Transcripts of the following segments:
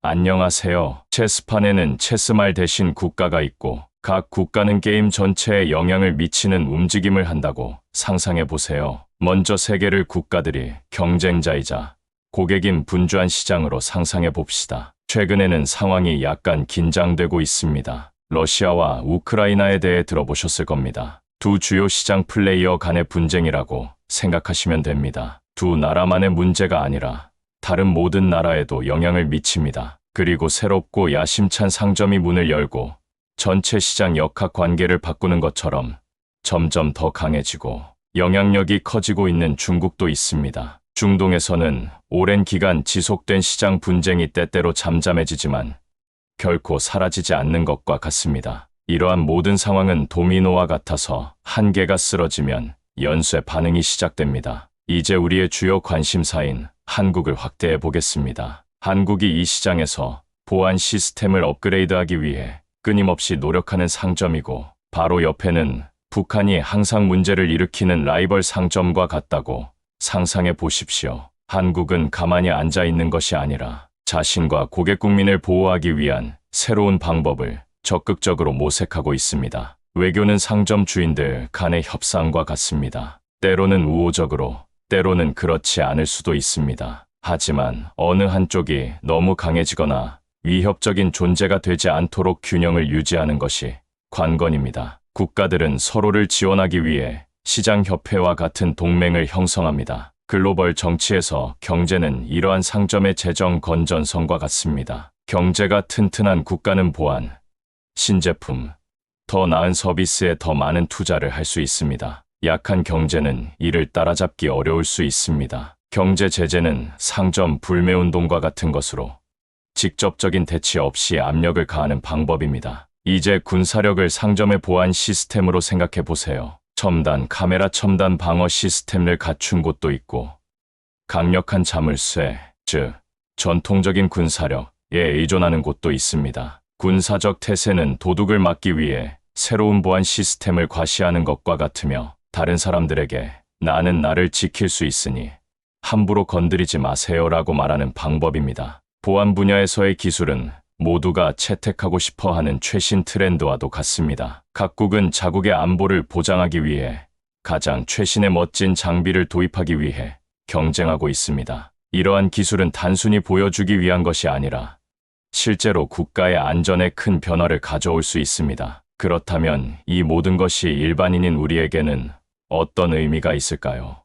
안녕하세요. 체스판에는 체스말 대신 국가가 있고 각 국가는 게임 전체에 영향을 미치는 움직임을 한다고 상상해 보세요. 먼저 세계를 국가들이 경쟁자이자 고객인 분주한 시장으로 상상해 봅시다. 최근에는 상황이 약간 긴장되고 있습니다. 러시아와 우크라이나에 대해 들어보셨을 겁니다. 두 주요 시장 플레이어 간의 분쟁이라고 생각하시면 됩니다. 두 나라만의 문제가 아니라 다른 모든 나라에도 영향을 미칩니다. 그리고 새롭고 야심찬 상점이 문을 열고 전체 시장 역학 관계를 바꾸는 것처럼 점점 더 강해지고 영향력이 커지고 있는 중국도 있습니다. 중동에서는 오랜 기간 지속된 시장 분쟁이 때때로 잠잠해지지만 결코 사라지지 않는 것과 같습니다. 이러한 모든 상황은 도미노와 같아서 한 개가 쓰러지면 연쇄 반응이 시작됩니다. 이제 우리의 주요 관심사인 한국을 확대해 보겠습니다. 한국이 이 시장에서 보안 시스템을 업그레이드하기 위해 끊임없이 노력하는 상점이고 바로 옆에는 북한이 항상 문제를 일으키는 라이벌 상점과 같다고 상상해 보십시오. 한국은 가만히 앉아 있는 것이 아니라 자신과 고객 국민을 보호하기 위한 새로운 방법을 적극적으로 모색하고 있습니다. 외교는 상점 주인들 간의 협상과 같습니다. 때로는 우호적으로, 때로는 그렇지 않을 수도 있습니다. 하지만 어느 한쪽이 너무 강해지거나 위협적인 존재가 되지 않도록 균형을 유지하는 것이 관건입니다. 국가들은 서로를 지원하기 위해 시장협회와 같은 동맹을 형성합니다. 글로벌 정치에서 경제는 이러한 상점의 재정 건전성과 같습니다. 경제가 튼튼한 국가는 보안, 신제품, 더 나은 서비스에 더 많은 투자를 할 수 있습니다. 약한 경제는 이를 따라잡기 어려울 수 있습니다. 경제 제재는 상점 불매운동과 같은 것으로 직접적인 대치 없이 압력을 가하는 방법입니다. 이제 군사력을 상점의 보안 시스템으로 생각해 보세요. 첨단 카메라, 첨단 방어 시스템을 갖춘 곳도 있고 강력한 자물쇠, 즉 전통적인 군사력에 의존하는 곳도 있습니다. 군사적 태세는 도둑을 막기 위해 새로운 보안 시스템을 과시하는 것과 같으며 다른 사람들에게 나는 나를 지킬 수 있으니 함부로 건드리지 마세요라고 말하는 방법입니다. 보안 분야에서의 기술은 모두가 채택하고 싶어하는 최신 트렌드와도 같습니다. 각국은 자국의 안보를 보장하기 위해 가장 최신의 멋진 장비를 도입하기 위해 경쟁하고 있습니다. 이러한 기술은 단순히 보여주기 위한 것이 아니라 실제로 국가의 안전에 큰 변화를 가져올 수 있습니다. 그렇다면 이 모든 것이 일반인인 우리에게는 어떤 의미가 있을까요?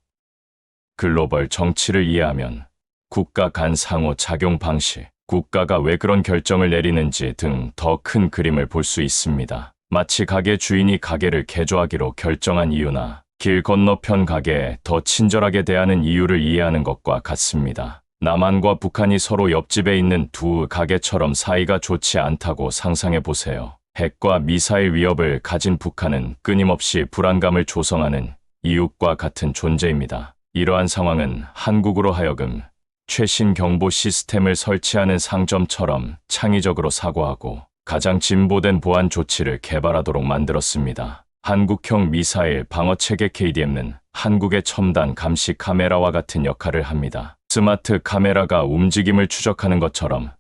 글로벌 정치를 이해하면 국가 간 상호 작용 방식, 국가가 왜 그런 결정을 내리는지 등 더 큰 그림을 볼 수 있습니다. 마치 가게 주인이 가게를 개조하기로 결정한 이유나 길 건너편 가게에 더 친절하게 대하는 이유를 이해하는 것과 같습니다. 남한과 북한이 서로 옆집에 있는 두 가게처럼 사이가 좋지 않다고 상상해 보세요. 핵과 미사일 위협을 가진 북한은 끊임없이 불안감을 조성하는 이웃과 같은 존재입니다. 이러한 상황은 한국으로 하여금 최신 경보 시스템을 설치하는 상점처럼 창의적으로 사고하고 가장 진보된 보안 조치를 개발하도록 만들었습니다. 한국형 미사일 방어체계 KDM는 한국의 첨단 감시 카메라와 같은 역할을 합니다. 스마트 카메라가 움직임을 추적하는 것처럼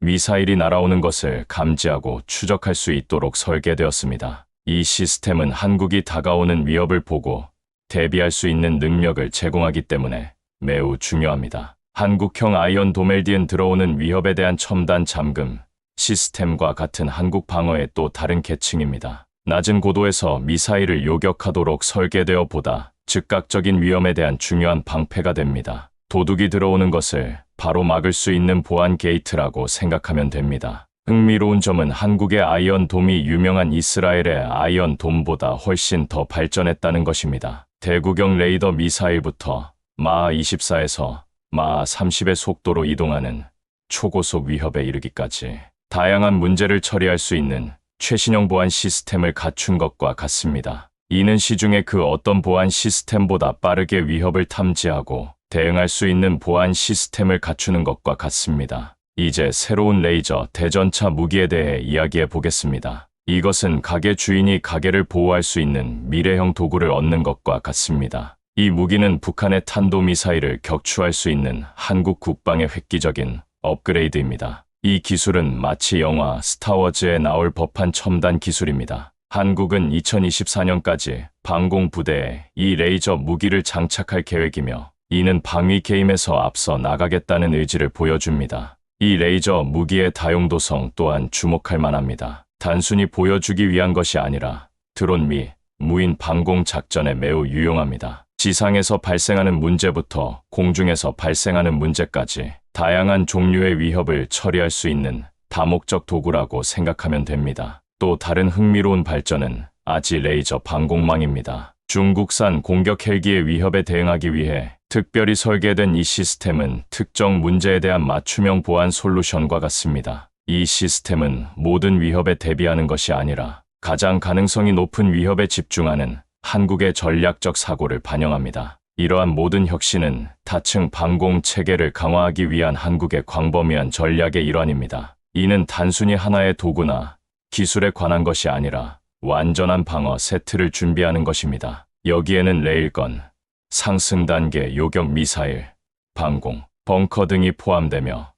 미사일이 날아오는 것을 감지하고 추적할 수 있도록 설계되었습니다. 이 시스템은 한국이 다가오는 위협을 보고 대비할 수 있는 능력을 제공하기 때문에 매우 중요합니다. 한국형 아이언 도멜디엔 들어오는 위협에 대한 첨단 잠금 시스템과 같은 한국 방어의 또 다른 계층입니다. 낮은 고도에서 미사일을 요격하도록 설계되어 보다 즉각적인 위험에 대한 중요한 방패가 됩니다. 도둑이 들어오는 것을 바로 막을 수 있는 보안 게이트라고 생각하면 됩니다. 흥미로운 점은 한국의 아이언 돔이 유명한 이스라엘의 아이언 돔보다 훨씬 더 발전했다는 것입니다. 대구경 레이더 미사일부터 마하 24에서 마하 30의 속도로 이동하는 초고속 위협에 이르기까지 다양한 문제를 처리할 수 있는 최신형 보안 시스템을 갖춘 것과 같습니다. 이는 시중의 그 어떤 보안 시스템보다 빠르게 위협을 탐지하고 대응할 수 있는 보안 시스템을 갖추는 것과 같습니다. 이제 새로운 레이저 대전차 무기에 대해 이야기해 보겠습니다. 이것은 가게 주인이 가게를 보호할 수 있는 미래형 도구를 얻는 것과 같습니다. 이 무기는 북한의 탄도미사일을 격추할 수 있는 한국 국방의 획기적인 업그레이드입니다. 이 기술은 마치 영화 스타워즈에 나올 법한 첨단 기술입니다. 한국은 2024년까지 방공 부대에 이 레이저 무기를 장착할 계획이며 이는 방위 게임에서 앞서 나가겠다는 의지를 보여줍니다. 이 레이저 무기의 다용도성 또한 주목할 만합니다. 단순히 보여주기 위한 것이 아니라 드론 및 무인 방공 작전에 매우 유용합니다. 지상에서 발생하는 문제부터 공중에서 발생하는 문제까지 다양한 종류의 위협을 처리할 수 있는 다목적 도구라고 생각하면 됩니다. 또 다른 흥미로운 발전은 아지 레이저 방공망입니다. 중국산 공격 헬기의 위협에 대응하기 위해 특별히 설계된 이 시스템은 특정 문제에 대한 맞춤형 보안 솔루션과 같습니다. 이 시스템은 모든 위협에 대비하는 것이 아니라 가장 가능성이 높은 위협에 집중하는 한국의 전략적 사고를 반영합니다. 이러한 모든 혁신은 다층 방공 체계를 강화하기 위한 한국의 광범위한 전략의 일환입니다. 이는 단순히 하나의 도구나 기술에 관한 것이 아니라 완전한 방어 세트를 준비하는 것입니다. 여기에는 레일건, 상승 단계 요격 미사일, 방공, 벙커 등이 포함되며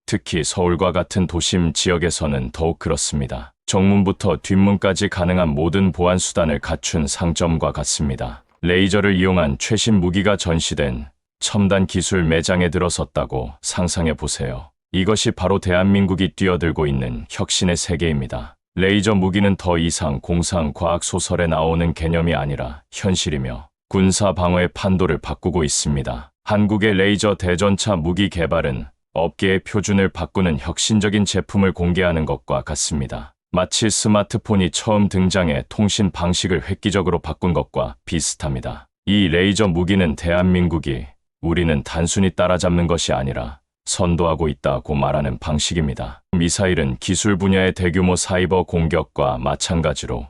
특히 서울과 같은 도심 지역에서는 더욱 그렇습니다. 정문부터 뒷문까지 가능한 모든 보안 수단을 갖춘 상점과 같습니다. 레이저를 이용한 최신 무기가 전시된 첨단 기술 매장에 들어섰다고 상상해 보세요. 이것이 바로 대한민국이 뛰어들고 있는 혁신의 세계입니다. 레이저 무기는 더 이상 공상 과학 소설에 나오는 개념이 아니라 현실이며 군사 방어의 판도를 바꾸고 있습니다. 한국의 레이저 대전차 무기 개발은 업계의 표준을 바꾸는 혁신적인 제품을 공개하는 것과 같습니다. 마치 스마트폰이 처음 등장해 통신 방식을 획기적으로 바꾼 것과 비슷합니다. 이 레이저 무기는 대한민국이 우리는 단순히 따라잡는 것이 아니라 선도하고 있다고 말하는 방식입니다. 미사일은 기술 분야의 대규모 사이버 공격과 마찬가지로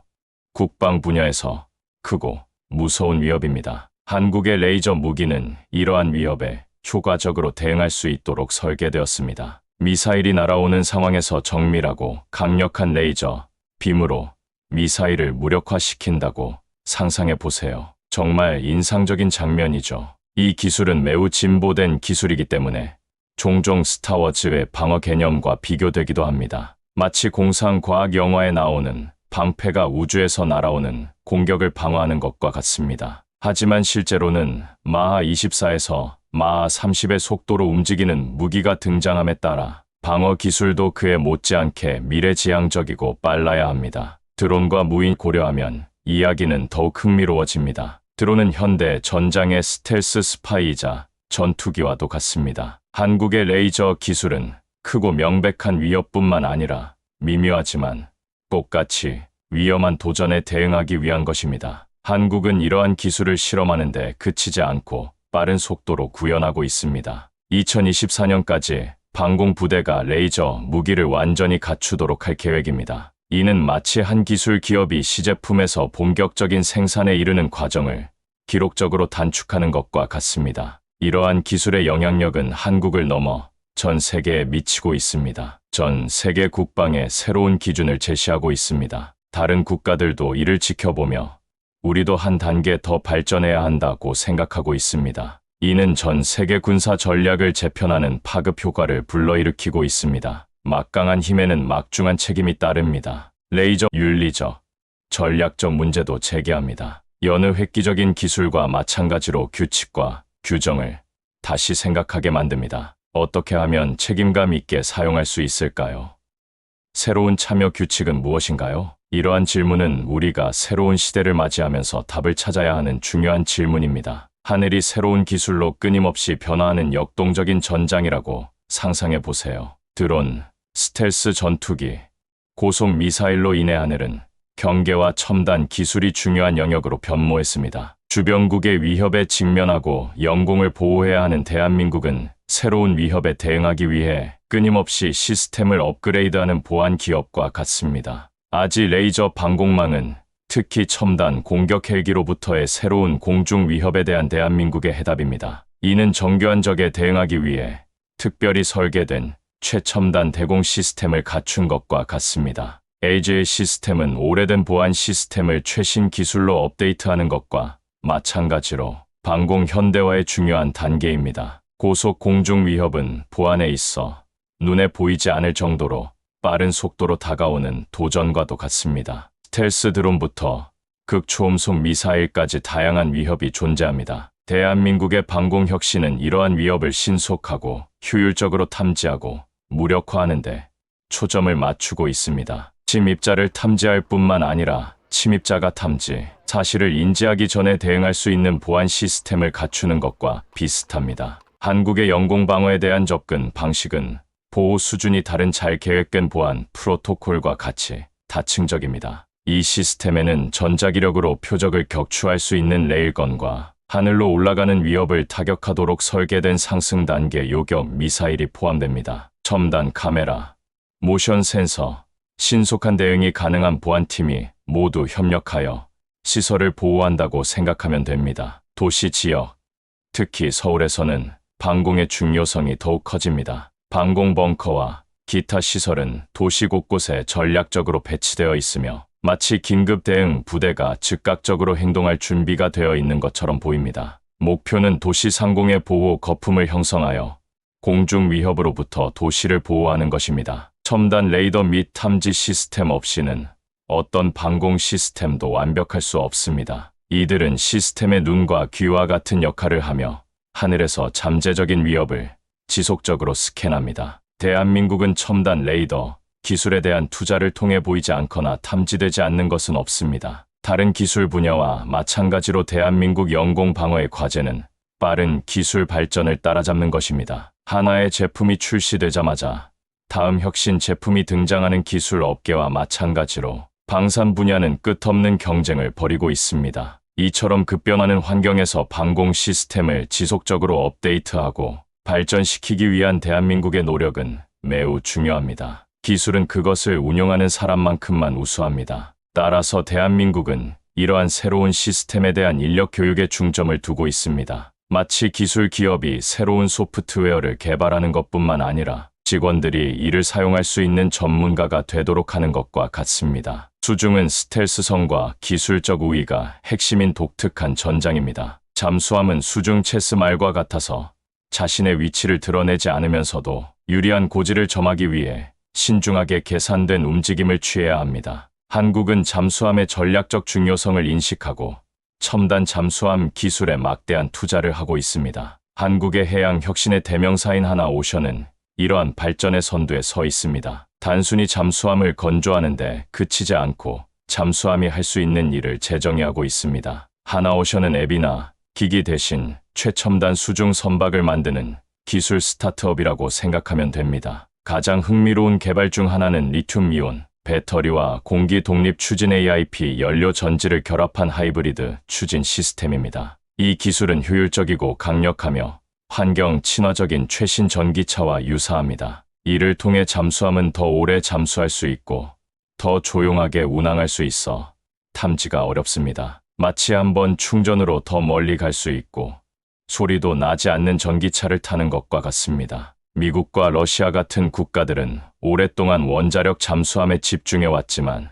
국방 분야에서 크고 무서운 위협입니다. 한국의 레이저 무기는 이러한 위협에 효과적으로 대응할 수 있도록 설계되었습니다. 미사일이 날아오는 상황에서 정밀하고 강력한 레이저, 빔으로 미사일을 무력화시킨다고 상상해 보세요. 정말 인상적인 장면이죠. 이 기술은 매우 진보된 기술이기 때문에 종종 스타워즈의 방어 개념과 비교되기도 합니다. 마치 공상과학 영화에 나오는 방패가 우주에서 날아오는 공격을 방어하는 것과 같습니다. 하지만 실제로는 마하 24에서 마하 30의 속도로 움직이는 무기가 등장함에 따라 방어 기술도 그에 못지않게 미래지향적이고 빨라야 합니다. 드론과 무인 고려하면 이야기는 더욱 흥미로워집니다. 드론은 현대 전장의 스텔스 스파이이자 전투기와도 같습니다. 한국의 레이저 기술은 크고 명백한 위협뿐만 아니라 미묘하지만 똑같이 위험한 도전에 대응하기 위한 것입니다. 한국은 이러한 기술을 실험하는 데 그치지 않고 빠른 속도로 구현하고 있습니다. 2024년까지 방공부대가 레이저 무기를 완전히 갖추도록 할 계획입니다. 이는 마치 한 기술 기업이 시제품에서 본격적인 생산에 이르는 과정을 기록적으로 단축하는 것과 같습니다. 이러한 기술의 영향력은 한국을 넘어 전 세계에 미치고 있습니다. 전 세계 국방의 새로운 기준을 제시하고 있습니다. 다른 국가들도 이를 지켜보며 우리도 한 단계 더 발전해야 한다고 생각하고 있습니다. 이는 전 세계 군사 전략을 재편하는 파급 효과를 불러일으키고 있습니다. 막강한 힘에는 막중한 책임이 따릅니다. 레이저 윤리적, 전략적 문제도 제기합니다. 여느 획기적인 기술과 마찬가지로 규칙과 규정을 다시 생각하게 만듭니다. 어떻게 하면 책임감 있게 사용할 수 있을까요? 새로운 참여 규칙은 무엇인가요? 이러한 질문은 우리가 새로운 시대를 맞이하면서 답을 찾아야 하는 중요한 질문입니다. 하늘이 새로운 기술로 끊임없이 변화하는 역동적인 전장이라고 상상해 보세요. 드론, 스텔스 전투기, 고속 미사일로 인해 하늘은 경계와 첨단 기술이 중요한 영역으로 변모했습니다. 주변국의 위협에 직면하고 영공을 보호해야 하는 대한민국은 새로운 위협에 대응하기 위해 끊임없이 시스템을 업그레이드하는 보안 기업과 같습니다. 아지 레이저 방공망은 특히 첨단 공격 헬기로부터의 새로운 공중 위협에 대한 대한민국의 해답입니다. 이는 정교한 적에 대응하기 위해 특별히 설계된 최첨단 대공 시스템을 갖춘 것과 같습니다. AJ 시스템은 오래된 보안 시스템을 최신 기술로 업데이트하는 것과 마찬가지로 방공 현대화의 중요한 단계입니다. 고속 공중 위협은 보안에 있어 눈에 보이지 않을 정도로 빠른 속도로 다가오는 도전과도 같습니다. 스텔스 드론부터 극초음속 미사일까지 다양한 위협이 존재합니다. 대한민국의 방공혁신은 이러한 위협을 신속하고 효율적으로 탐지하고 무력화하는 데 초점을 맞추고 있습니다. 침입자를 탐지할 뿐만 아니라 침입자가 탐지, 사실을 인지하기 전에 대응할 수 있는 보안 시스템을 갖추는 것과 비슷합니다. 한국의 영공방어에 대한 접근 방식은 보호 수준이 다른 잘 계획된 보안 프로토콜과 같이 다층적입니다. 이 시스템에는 전자기력으로 표적을 격추할 수 있는 레일건과 하늘로 올라가는 위협을 타격하도록 설계된 상승 단계 요격 미사일이 포함됩니다. 첨단 카메라, 모션 센서, 신속한 대응이 가능한 보안팀이 모두 협력하여 시설을 보호한다고 생각하면 됩니다. 도시 지역, 특히 서울에서는 방공의 중요성이 더욱 커집니다. 방공 벙커와 기타 시설은 도시 곳곳에 전략적으로 배치되어 있으며 마치 긴급 대응 부대가 즉각적으로 행동할 준비가 되어 있는 것처럼 보입니다. 목표는 도시 상공의 보호 거품을 형성하여 공중 위협으로부터 도시를 보호하는 것입니다. 첨단 레이더 및 탐지 시스템 없이는 어떤 방공 시스템도 완벽할 수 없습니다. 이들은 시스템의 눈과 귀와 같은 역할을 하며 하늘에서 잠재적인 위협을 지속적으로 스캔합니다. 대한민국은 첨단 레이더 기술에 대한 투자를 통해 보이지 않거나 탐지되지 않는 것은 없습니다. 다른 기술 분야와 마찬가지로 대한민국 영공 방어의 과제는 빠른 기술 발전을 따라잡는 것입니다. 하나의 제품이 출시되자마자 다음 혁신 제품이 등장하는 기술 업계와 마찬가지로 방산 분야는 끝없는 경쟁을 벌이고 있습니다. 이처럼 급변하는 환경에서 방공 시스템을 지속적으로 업데이트하고 발전시키기 위한 대한민국의 노력은 매우 중요합니다. 기술은 그것을 운용하는 사람만큼만 우수합니다. 따라서 대한민국은 이러한 새로운 시스템에 대한 인력 교육에 중점을 두고 있습니다. 마치 기술 기업이 새로운 소프트웨어를 개발하는 것뿐만 아니라 직원들이 이를 사용할 수 있는 전문가가 되도록 하는 것과 같습니다. 수중은 스텔스성과 기술적 우위가 핵심인 독특한 전장입니다. 잠수함은 수중 체스 말과 같아서 자신의 위치를 드러내지 않으면서도 유리한 고지를 점하기 위해 신중하게 계산된 움직임을 취해야 합니다. 한국은 잠수함의 전략적 중요성을 인식하고 첨단 잠수함 기술에 막대한 투자를 하고 있습니다. 한국의 해양 혁신의 대명사인 하나오션은 이러한 발전의 선두에 서 있습니다. 단순히 잠수함을 건조하는 데 그치지 않고 잠수함이 할 수 있는 일을 재정의하고 있습니다. 하나오션은 앱이나 기기 대신 최첨단 수중 선박을 만드는 기술 스타트업이라고 생각하면 됩니다. 가장 흥미로운 개발 중 하나는 리튬이온 배터리와 공기 독립 추진 AIP 연료 전지를 결합한 하이브리드 추진 시스템입니다. 이 기술은 효율적이고 강력하며 환경 친화적인 최신 전기차와 유사합니다. 이를 통해 잠수함은 더 오래 잠수할 수 있고 더 조용하게 운항할 수 있어 탐지가 어렵습니다. 마치 한번 충전으로 더 멀리 갈 수 있고 소리도 나지 않는 전기차를 타는 것과 같습니다. 미국과 러시아 같은 국가들은 오랫동안 원자력 잠수함에 집중해 왔지만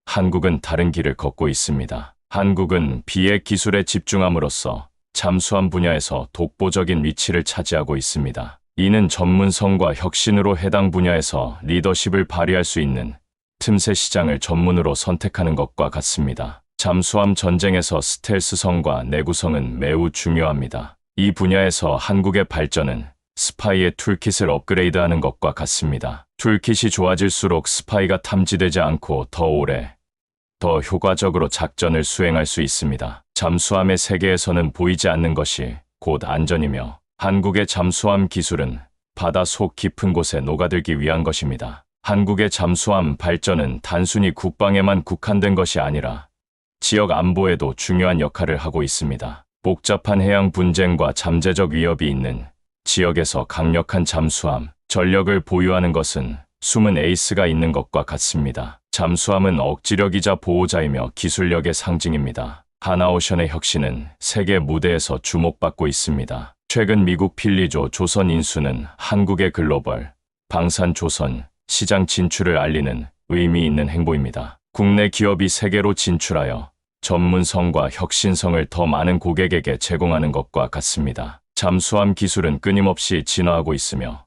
한국은 다른 길을 걷고 있습니다. 한국은 비핵 기술에 집중함으로써 잠수함 분야에서 독보적인 위치를 차지하고 있습니다. 이는 전문성과 혁신으로 해당 분야에서 리더십을 발휘할 수 있는 틈새 시장을 전문으로 선택하는 것과 같습니다. 잠수함 전쟁에서 스텔스성과 내구성은 매우 중요합니다. 이 분야에서 한국의 발전은 스파이의 툴킷을 업그레이드하는 것과 같습니다. 툴킷이 좋아질수록 스파이가 탐지되지 않고 더 오래, 더 효과적으로 작전을 수행할 수 있습니다. 잠수함의 세계에서는 보이지 않는 것이 곧 안전이며 한국의 잠수함 기술은 바다 속 깊은 곳에 녹아들기 위한 것입니다. 한국의 잠수함 발전은 단순히 국방에만 국한된 것이 아니라 지역 안보에도 중요한 역할을 하고 있습니다. 복잡한 해양 분쟁과 잠재적 위협이 있는 지역에서 강력한 잠수함, 전력을 보유하는 것은 숨은 에이스가 있는 것과 같습니다. 잠수함은 억지력이자 보호자이며 기술력의 상징입니다. 하나오션의 혁신은 세계 무대에서 주목받고 있습니다. 최근 미국 필리조 조선 인수는 한국의 글로벌 방산 조선 시장 진출을 알리는 의미 있는 행보입니다. 국내 기업이 세계로 진출하여 전문성과 혁신성을 더 많은 고객에게 제공하는 것과 같습니다. 잠수함 기술은 끊임없이 진화하고 있으며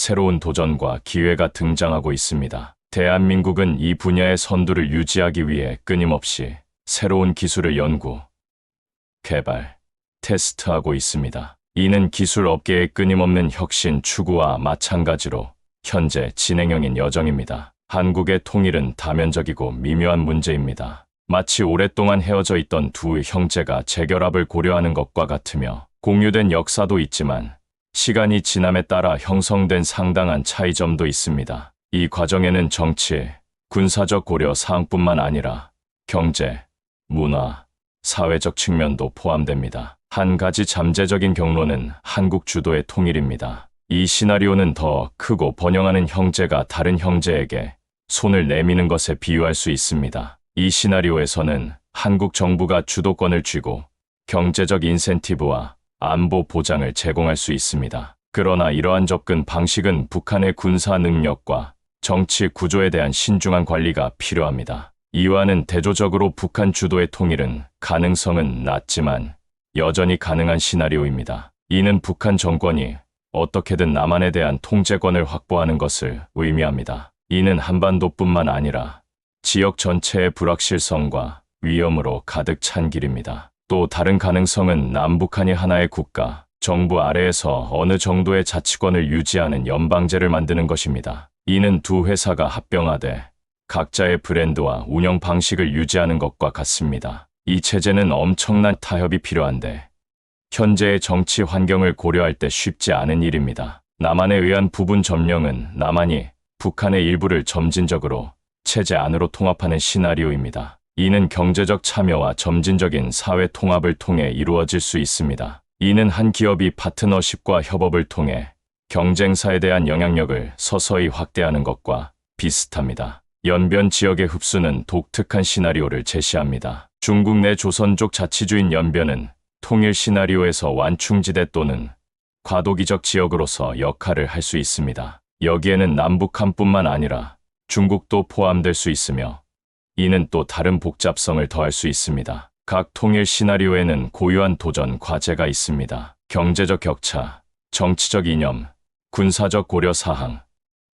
새로운 도전과 기회가 등장하고 있습니다. 대한민국은 이 분야의 선두를 유지하기 위해 끊임없이 새로운 기술을 연구, 개발, 테스트하고 있습니다. 이는 기술 업계의 끊임없는 혁신 추구와 마찬가지로 현재 진행형인 여정입니다. 한국의 통일은 다면적이고 미묘한 문제입니다. 마치 오랫동안 헤어져 있던 두 형제가 재결합을 고려하는 것과 같으며 공유된 역사도 있지만 시간이 지남에 따라 형성된 상당한 차이점도 있습니다. 이 과정에는 정치, 군사적 고려 사항뿐만 아니라 경제, 문화, 사회적 측면도 포함됩니다. 한 가지 잠재적인 경로는 한국 주도의 통일입니다. 이 시나리오는 더 크고 번영하는 형제가 다른 형제에게 손을 내미는 것에 비유할 수 있습니다. 이 시나리오에서는 한국 정부가 주도권을 쥐고 경제적 인센티브와 안보 보장을 제공할 수 있습니다. 그러나 이러한 접근 방식은 북한의 군사 능력과 정치 구조에 대한 신중한 관리가 필요합니다. 이와는 대조적으로 북한 주도의 통일은 가능성은 낮지만 여전히 가능한 시나리오입니다. 이는 북한 정권이 어떻게든 남한에 대한 통제권을 확보하는 것을 의미합니다. 이는 한반도뿐만 아니라 지역 전체의 불확실성과 위험으로 가득 찬 길입니다. 또 다른 가능성은 남북한이 하나의 국가, 정부 아래에서 어느 정도의 자치권을 유지하는 연방제를 만드는 것입니다. 이는 두 회사가 합병하되 각자의 브랜드와 운영 방식을 유지하는 것과 같습니다. 이 체제는 엄청난 타협이 필요한데 현재의 정치 환경을 고려할 때 쉽지 않은 일입니다. 남한에 의한 부분 점령은 남한이 북한의 일부를 점진적으로 체제 안으로 통합하는 시나리오입니다. 이는 경제적 참여와 점진적인 사회 통합을 통해 이루어질 수 있습니다. 이는 한 기업이 파트너십과 협업을 통해 경쟁사에 대한 영향력을 서서히 확대하는 것과 비슷합니다. 연변 지역의 흡수는 독특한 시나리오를 제시합니다. 중국 내 조선족 자치주인 연변은 통일 시나리오에서 완충지대 또는 과도기적 지역으로서 역할을 할 수 있습니다. 여기에는 남북한뿐만 아니라 중국도 포함될 수 있으며 이는 또 다른 복잡성을 더할 수 있습니다. 각 통일 시나리오에는 고유한 도전 과제가 있습니다. 경제적 격차, 정치적 이념, 군사적 고려 사항,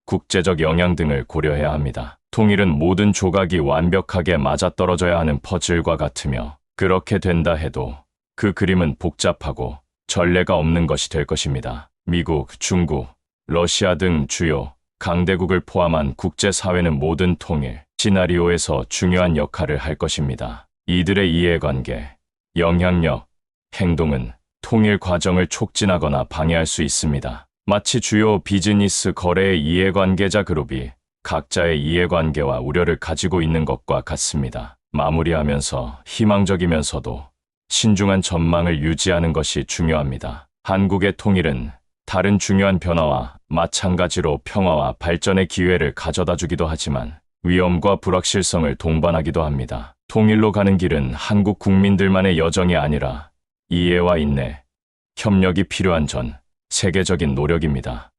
국제적 영향 등을 고려해야 합니다. 통일은 모든 조각이 완벽하게 맞아떨어져야 하는 퍼즐과 같으며 그렇게 된다 해도 그 그림은 복잡하고 전례가 없는 것이 될 것입니다. 미국, 중국, 러시아 등 주요 강대국을 포함한 국제사회는 모든 통일 시나리오에서 중요한 역할을 할 것입니다. 이들의 이해관계, 영향력, 행동은 통일 과정을 촉진하거나 방해할 수 있습니다. 마치 주요 비즈니스 거래의 이해관계자 그룹이 각자의 이해관계와 우려를 가지고 있는 것과 같습니다. 마무리하면서 희망적이면서도 신중한 전망을 유지하는 것이 중요합니다. 한국의 통일은 다른 중요한 변화와 마찬가지로 평화와 발전의 기회를 가져다 주기도 하지만 위험과 불확실성을 동반하기도 합니다. 통일로 가는 길은 한국 국민들만의 여정이 아니라 이해와 인내, 협력이 필요한 전 세계적인 노력입니다.